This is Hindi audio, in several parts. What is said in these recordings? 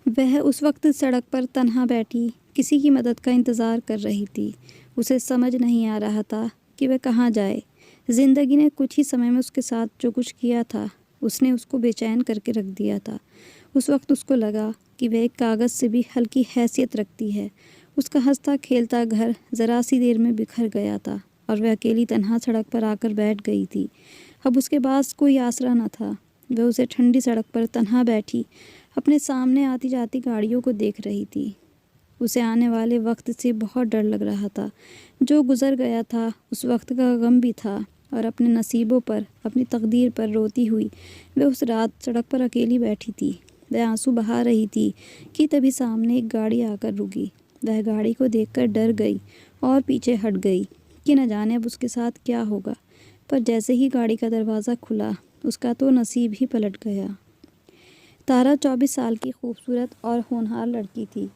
वह उस वक्त सड़क पर तन्हा बैठी किसी की मदद का इंतज़ार कर रही थी। उसे समझ नहीं आ रहा था कि वह कहाँ जाए। ज़िंदगी ने कुछ ही समय में उसके साथ जो कुछ किया था, उसने उसको बेचैन करके रख दिया था। उस वक्त उसको लगा कि वह एक कागज़ से भी हल्की हैसियत रखती है। उसका हंसता खेलता घर ज़रा सी देर में बिखर गया था और वह अकेली तन्हा सड़क पर आकर बैठ गई थी। अब उसके पास कोई आसरा न था। वह उसे ठंडी सड़क पर तन्हा बैठी अपने सामने आती जाती गाड़ियों को देख रही थी। उसे आने वाले वक्त से बहुत डर लग रहा था। जो गुज़र गया था उस वक्त का गम भी था और अपने नसीबों पर, अपनी तकदीर पर रोती हुई वह उस रात सड़क पर अकेली बैठी थी। वह आंसू बहा रही थी कि तभी सामने एक गाड़ी आकर रुकी। वह गाड़ी को देखकर डर गई और पीछे हट गई कि न जाने अब उसके साथ क्या होगा। पर जैसे ही गाड़ी का दरवाज़ा खुला, उसका तो नसीब ही पलट गया। तारा 24 साल की खूबसूरत और होनहार लड़की थी,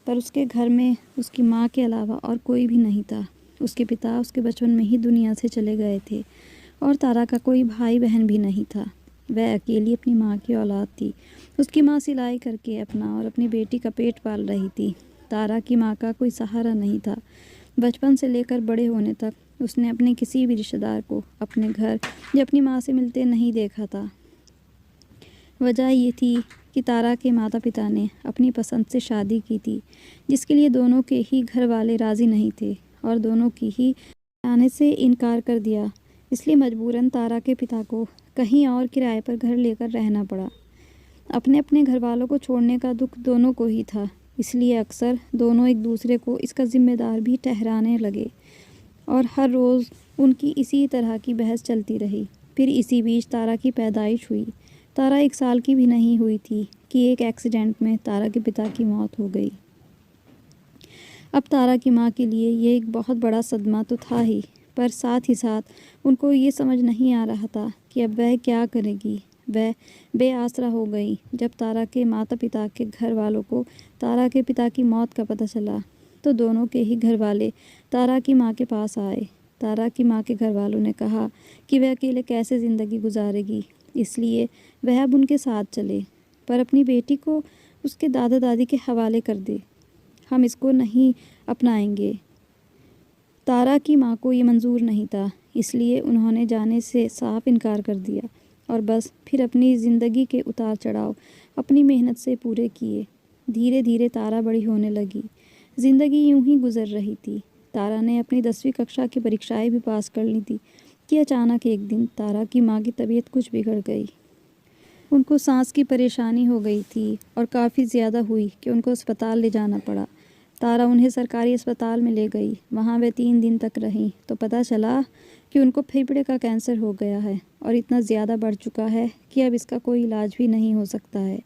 पर उसके घर में उसकी माँ के अलावा और कोई भी नहीं था। उसके पिता उसके बचपन में ही दुनिया से चले गए थे और तारा का कोई भाई बहन भी नहीं था। वह अकेली अपनी माँ की औलाद थी। उसकी माँ सिलाई करके अपना और अपनी बेटी का पेट पाल रही थी। तारा की माँ का कोई सहारा नहीं था। बचपन से लेकर बड़े होने तक उसने अपने किसी भी रिश्तेदार को अपने घर या अपनी माँ से मिलते नहीं देखा था। वजह ये थी कि तारा के माता पिता ने अपनी पसंद से शादी की थी, जिसके लिए दोनों के ही घर वाले राज़ी नहीं थे और दोनों की ही आने से इनकार कर दिया। इसलिए मजबूरन तारा के पिता को कहीं और किराए पर घर लेकर रहना पड़ा। अपने अपने घर वालों को छोड़ने का दुख दोनों को ही था, इसलिए अक्सर दोनों एक दूसरे को इसका ज़िम्मेदार भी ठहराने लगे और हर रोज़ उनकी इसी तरह की बहस चलती रही। फिर इसी बीच तारा की पैदाइश हुई। तारा 1 साल की भी नहीं हुई थी कि एक एक्सीडेंट में तारा के पिता की मौत हो गई। अब तारा की माँ के लिए ये एक बहुत बड़ा सदमा तो था ही, पर साथ ही साथ उनको ये समझ नहीं आ रहा था कि अब वह क्या करेगी। वह बेआसरा हो गई जब तारा के माता पिता के घर वालों को तारा के पिता की मौत का पता चला, तो दोनों के ही घर वाले तारा की माँ के पास आए। तारा की माँ के घर वालों ने कहा कि वह अकेले कैसे ज़िंदगी गुजारेगी, इसलिए वह अब उनके साथ चले, पर अपनी बेटी को उसके दादा दादी के हवाले कर दे। हम इसको नहीं अपनाएंगे। तारा की माँ को ये मंजूर नहीं था, इसलिए उन्होंने जाने से साफ इनकार कर दिया और बस फिर अपनी ज़िंदगी के उतार चढ़ाव अपनी मेहनत से पूरे किए। धीरे धीरे तारा बड़ी होने लगी। ज़िंदगी यूं ही गुजर रही थी। तारा ने अपनी 10वीं कक्षा की परीक्षाएं भी पास कर ली थी कि अचानक एक दिन तारा की माँ की तबीयत कुछ बिगड़ गई। उनको सांस की परेशानी हो गई थी और काफ़ी ज़्यादा हुई कि उनको अस्पताल ले जाना पड़ा। तारा उन्हें सरकारी अस्पताल में ले गई। वहाँ वे 3 दिन तक रहीं तो पता चला कि उनको फेफड़े का कैंसर हो गया है और इतना ज़्यादा बढ़ चुका है कि अब इसका कोई इलाज भी नहीं हो सकता है।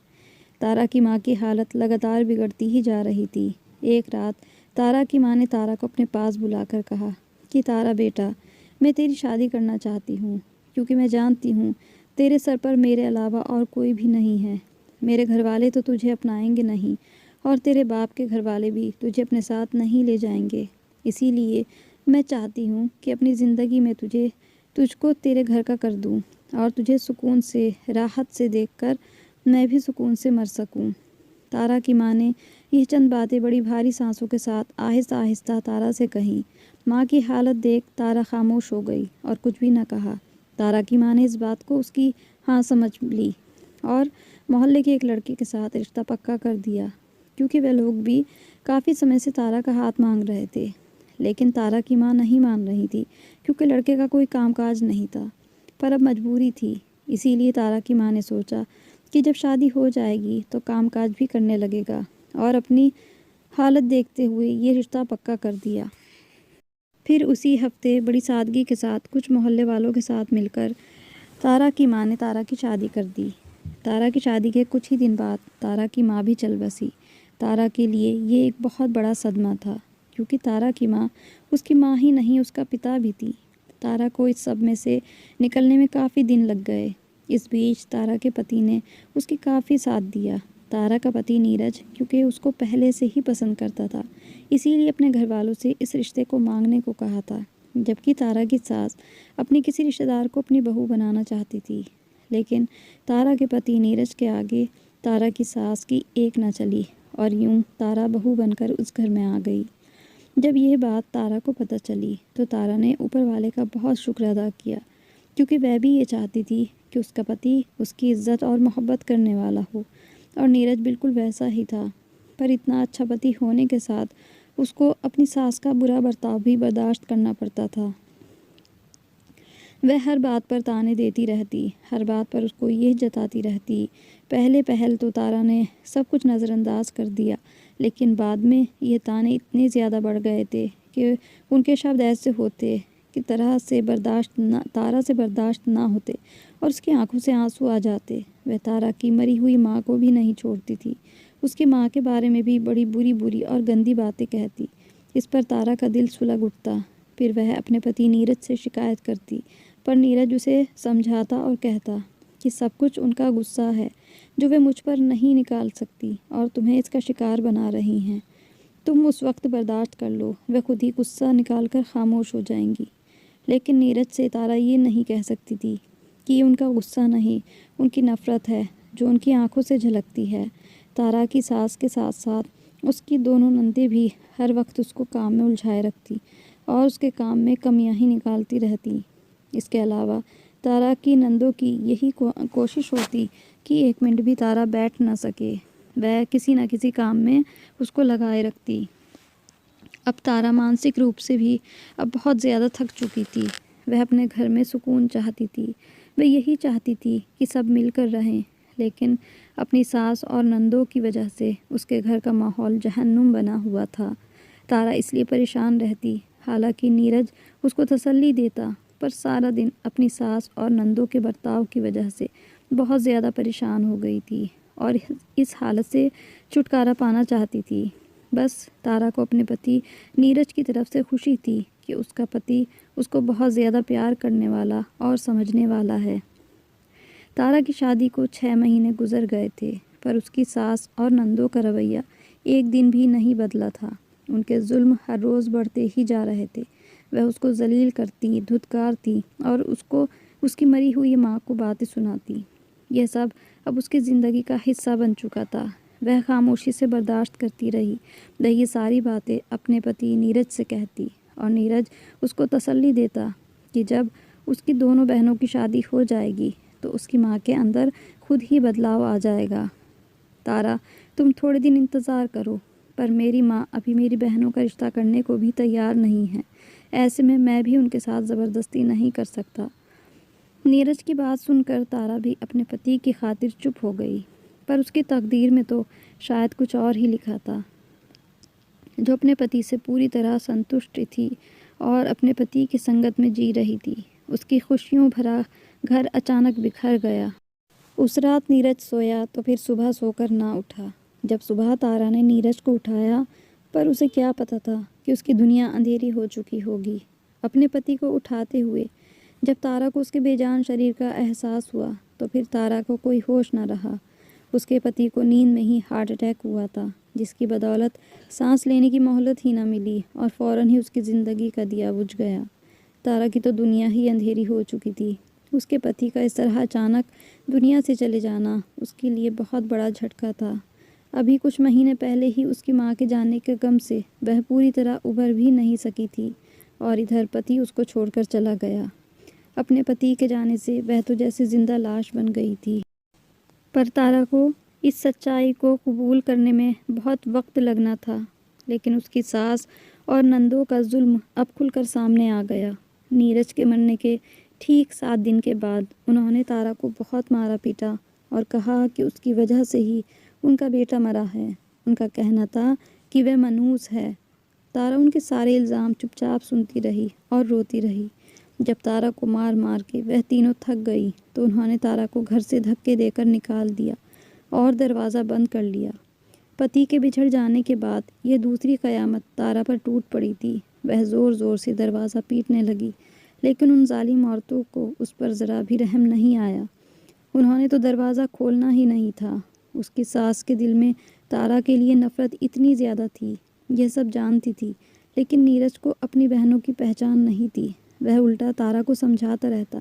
तारा की माँ की हालत लगातार बिगड़ती ही जा रही थी। एक रात तारा की माँ ने तारा को अपने पास बुलाकर कहा कि तारा बेटा, मैं तेरी शादी करना चाहती हूँ, क्योंकि मैं जानती हूँ तेरे सर पर मेरे अलावा और कोई भी नहीं है। मेरे घर वाले तो तुझे अपनाएंगे नहीं और तेरे बाप के घर वाले भी तुझे अपने साथ नहीं ले जाएंगे। इसीलिए मैं चाहती हूँ कि अपनी ज़िंदगी में तुझको तेरे घर का कर दूँ और तुझे सुकून से, राहत से देखकर मैं भी सुकून से मर सकूँ। तारा की माँ ने यह चंद बातें बड़ी भारी सांसों के साथ आहिस्ता आहिस्ता तारा से कहीं। माँ की हालत देख तारा खामोश हो गई और कुछ भी न कहा। तारा की माँ ने इस बात को उसकी हाँ समझ ली और मोहल्ले के एक लड़के के साथ रिश्ता पक्का कर दिया, क्योंकि वे लोग भी काफ़ी समय से तारा का हाथ मांग रहे थे। लेकिन तारा की माँ नहीं मान रही थी, क्योंकि लड़के का कोई कामकाज नहीं था, पर अब मजबूरी थी। इसीलिए तारा की माँ ने सोचा कि जब शादी हो जाएगी तो कामकाज भी करने लगेगा और अपनी हालत देखते हुए ये रिश्ता पक्का कर दिया। फिर उसी हफ्ते बड़ी सादगी के साथ कुछ मोहल्ले वालों के साथ मिलकर तारा की माँ ने तारा की शादी कर दी। तारा की शादी के कुछ ही दिन बाद तारा की माँ भी चल बसी। तारा के लिए ये एक बहुत बड़ा सदमा था, क्योंकि तारा की माँ उसकी माँ ही नहीं, उसका पिता भी थी। तारा को इस सब में से निकलने में काफ़ी दिन लग गए। इस बीच तारा के पति ने उसकी काफ़ी साथ दिया। तारा का पति नीरज, क्योंकि उसको पहले से ही पसंद करता था, इसीलिए अपने घर वालों से इस रिश्ते को मांगने को कहा था। जबकि तारा की सास अपनी किसी रिश्तेदार को अपनी बहू बनाना चाहती थी, लेकिन तारा के पति नीरज के आगे तारा की सास की एक न चली और यूं तारा बहू बनकर उस घर में आ गई। जब यह बात तारा को पता चली तो तारा ने ऊपर वाले का बहुत शुक्र अदा किया, क्योंकि वह भी ये चाहती थी कि उसका पति उसकी इज्जत और मोहब्बत करने वाला हो, और नीरज बिल्कुल वैसा ही था। पर इतना अच्छा पति होने के साथ उसको अपनी सास का बुरा बर्ताव भी बर्दाश्त करना पड़ता था। वह हर बात पर ताने देती रहती, हर बात पर उसको यह जताती रहती। पहल तो तारा ने सब कुछ नज़रअंदाज कर दिया, लेकिन बाद में ये ताने इतने ज़्यादा बढ़ गए थे कि उनके शब्द ऐसे होते कि तारा से बर्दाश्त ना होते और उसकी आंखों से आंसू आ जाते। वह तारा की मरी हुई माँ को भी नहीं छोड़ती थी, उसकी माँ के बारे में भी बड़ी बुरी और गंदी बातें कहती। इस पर तारा का दिल सुलग उठता। फिर वह अपने पति नीरज से शिकायत करती, पर नीरज उसे समझाता और कहता कि सब कुछ उनका गुस्सा है जो वे मुझ पर नहीं निकाल सकती और तुम्हें इसका शिकार बना रही हैं। तुम उस वक्त बर्दाश्त कर लो, वे खुद ही गुस्सा निकाल कर खामोश हो जाएंगी। लेकिन नीरज से तारा ये नहीं कह सकती थी कि ये उनका गुस्सा नहीं, उनकी नफ़रत है जो उनकी आंखों से झलकती है। तारा की सास के साथ साथ उसकी दोनों नंदें भी हर वक्त उसको काम में उलझाए रखती और उसके काम में कमियां ही निकालती रहती। इसके अलावा तारा की नंदों की यही कोशिश होती कि एक मिनट भी तारा बैठ ना सके, वह किसी न किसी काम में उसको लगाए रखती। अब तारा मानसिक रूप से भी अब बहुत ज़्यादा थक चुकी थी। वह अपने घर में सुकून चाहती थी, वह यही चाहती थी कि सब मिलकर रहें, लेकिन अपनी सास और नंदों की वजह से उसके घर का माहौल जहन्नुम बना हुआ था। तारा इसलिए परेशान रहती। हालांकि नीरज उसको तसल्ली देता, पर सारा दिन अपनी सास और नंदों के बर्ताव की वजह से बहुत ज़्यादा परेशान हो गई थी और इस हालत से छुटकारा पाना चाहती थी। बस तारा को अपने पति नीरज की तरफ से खुशी थी कि उसका पति उसको बहुत ज़्यादा प्यार करने वाला और समझने वाला है। तारा की शादी को 6 महीने गुजर गए थे, पर उसकी सास और नंदों का रवैया एक दिन भी नहीं बदला था। उनके जुल्म हर रोज़ बढ़ते ही जा रहे थे। वह उसको जलील करती, धुतकारती और उसको उसकी मरी हुई माँ को बातें सुनाती। यह सब अब उसकी ज़िंदगी का हिस्सा बन चुका था। वह खामोशी से बर्दाश्त करती रही। वह ये सारी बातें अपने पति नीरज से कहती और नीरज उसको तसल्ली देता कि जब उसकी दोनों बहनों की शादी हो जाएगी तो उसकी माँ के अंदर खुद ही बदलाव आ जाएगा। तारा, तुम थोड़े दिन इंतज़ार करो, पर मेरी माँ अभी मेरी बहनों का रिश्ता करने को भी तैयार नहीं है। ऐसे में मैं भी उनके साथ ज़बरदस्ती नहीं कर सकता। नीरज की बात सुनकर तारा भी अपने पति की खातिर चुप हो गई, पर उसकी तकदीर में तो शायद कुछ और ही लिखा था। जो अपने पति से पूरी तरह संतुष्ट थी और अपने पति की संगत में जी रही थी, उसकी खुशियों भरा घर अचानक बिखर गया। उस रात नीरज सोया तो फिर सुबह सोकर ना उठा। जब सुबह तारा ने नीरज को उठाया, पर उसे क्या पता था कि उसकी दुनिया अंधेरी हो चुकी होगी। अपने पति को उठाते हुए जब तारा को उसके बेजान शरीर का एहसास हुआ तो फिर तारा को कोई होश न रहा। उसके पति को नींद में ही हार्ट अटैक हुआ था, जिसकी बदौलत सांस लेने की मोहलत ही न मिली और फ़ौरन ही उसकी ज़िंदगी का दिया बुझ गया। तारा की तो दुनिया ही अंधेरी हो चुकी थी। उसके पति का इस तरह अचानक दुनिया से चले जाना उसके लिए बहुत बड़ा झटका था। अभी कुछ महीने पहले ही उसकी माँ के जाने के गम से वह पूरी तरह उभर भी नहीं सकी थी, और इधर पति उसको छोड़कर चला गया। अपने पति के जाने से वह तो जैसे जिंदा लाश बन गई थी। पर तारा को इस सच्चाई को कबूल करने में बहुत वक्त लगना था, लेकिन उसकी सास और नंदों का जुल्म अब खुलकर सामने आ गया। नीरज के मरने के ठीक 7 दिन के बाद उन्होंने तारा को बहुत मारा पीटा और कहा कि उसकी वजह से ही उनका बेटा मरा है। उनका कहना था कि वह मनहूस है। तारा उनके सारे इल्ज़ाम चुपचाप सुनती रही और रोती रही। जब तारा को मार मार के वह तीनों थक गई तो उन्होंने तारा को घर से धक्के देकर निकाल दिया और दरवाज़ा बंद कर लिया। पति के बिछड़ जाने के बाद यह दूसरी क़यामत तारा पर टूट पड़ी थी। वह ज़ोर ज़ोर से दरवाज़ा पीटने लगी, लेकिन उन जालिम औरतों को उस पर ज़रा भी रहम नहीं आया। उन्होंने तो दरवाज़ा खोलना ही नहीं था। उसकी सास के दिल में तारा के लिए नफ़रत इतनी ज़्यादा थी, यह सब जानती थी, लेकिन नीरज को अपनी बहनों की पहचान नहीं थी। वह उल्टा तारा को समझाता रहता,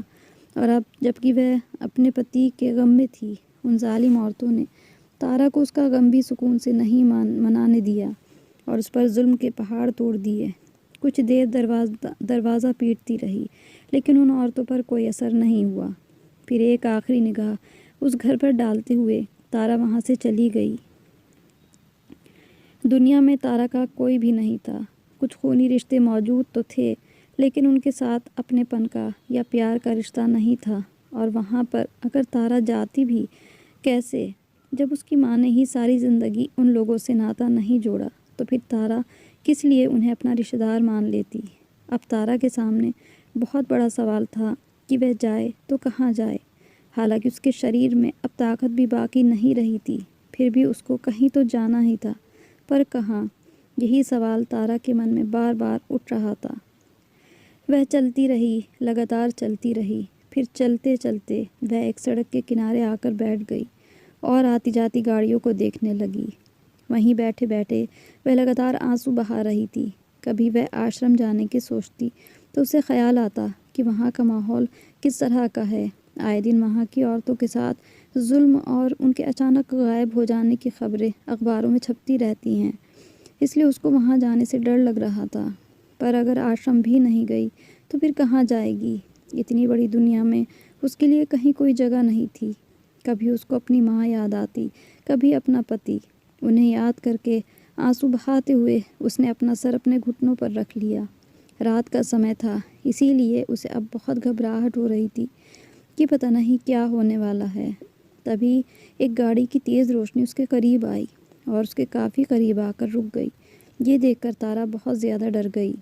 और अब जबकि वह अपने पति के गम में थी, उन जालिम औरतों ने तारा को उसका गम भी सुकून से नहीं मनाने दिया और उस पर जुल्म के पहाड़ तोड़ दिए। कुछ देर दरवाज़ा पीटती रही, लेकिन उन औरतों पर कोई असर नहीं हुआ। फिर एक आखिरी निगाह उस घर पर डालते हुए तारा वहाँ से चली गई। दुनिया में तारा का कोई भी नहीं था। कुछ खूनी रिश्ते मौजूद तो थे, लेकिन उनके साथ अपनेपन का या प्यार का रिश्ता नहीं था। और वहाँ पर अगर तारा जाती भी कैसे, जब उसकी माँ ने ही सारी ज़िंदगी उन लोगों से नाता नहीं जोड़ा, तो फिर तारा किस लिए उन्हें अपना रिश्तेदार मान लेती। अब तारा के सामने बहुत बड़ा सवाल था कि वह जाए तो कहाँ जाए। हालांकि उसके शरीर में अब ताकत भी बाकी नहीं रही थी, फिर भी उसको कहीं तो जाना ही था, पर कहाँ, यही सवाल तारा के मन में बार बार उठ रहा था। वह चलती रही, लगातार चलती रही। फिर चलते चलते वह एक सड़क के किनारे आकर बैठ गई और आती जाती गाड़ियों को देखने लगी। वहीं बैठे बैठे वह लगातार आंसू बहा रही थी। कभी वह आश्रम जाने की सोचती तो उसे ख्याल आता कि वहाँ का माहौल किस तरह का है। आए दिन वहाँ की औरतों के साथ जुल्म और उनके अचानक गायब हो जाने की खबरें अखबारों में छपती रहती हैं, इसलिए उसको वहाँ जाने से डर लग रहा था। पर अगर आश्रम भी नहीं गई तो फिर कहाँ जाएगी। इतनी बड़ी दुनिया में उसके लिए कहीं कोई जगह नहीं थी। कभी उसको अपनी माँ याद आती, कभी अपना पति। उन्हें याद करके आंसू बहाते हुए उसने अपना सर अपने घुटनों पर रख लिया। रात का समय था, इसीलिए उसे अब बहुत घबराहट हो रही थी कि पता नहीं क्या होने वाला है। तभी एक गाड़ी की तेज़ रोशनी उसके करीब आई और उसके काफ़ी करीब आकर रुक गई। ये देखकर तारा बहुत ज़्यादा डर गई।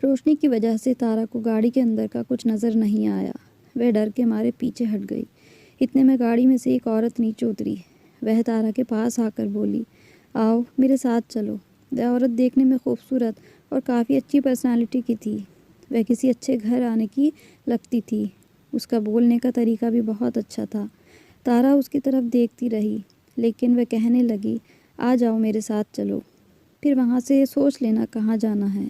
रोशनी की वजह से तारा को गाड़ी के अंदर का कुछ नज़र नहीं आया। वह डर के मारे पीछे हट गई। इतने में गाड़ी में से एक औरत नीचे उतरी। वह तारा के पास आकर बोली, आओ मेरे साथ चलो। वह औरत देखने में खूबसूरत और काफ़ी अच्छी पर्सनालिटी की थी। वह किसी अच्छे घर आने की लगती थी। उसका बोलने का तरीका भी बहुत अच्छा था। तारा उसकी तरफ देखती रही, लेकिन वह कहने लगी, आ जाओ मेरे साथ चलो, फिर वहाँ से सोच लेना कहाँ जाना है।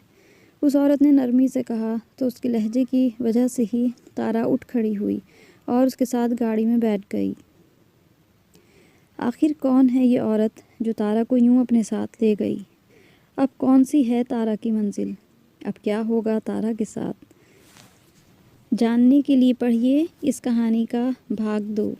उस औरत ने नरमी से कहा तो उसके लहजे की वजह से ही तारा उठ खड़ी हुई और उसके साथ गाड़ी में बैठ गई। आखिर कौन है ये औरत जो तारा को यूं अपने साथ ले गई? अब कौन सी है तारा की मंजिल? अब क्या होगा तारा के साथ? जानने के लिए पढ़िए इस कहानी का भाग 2।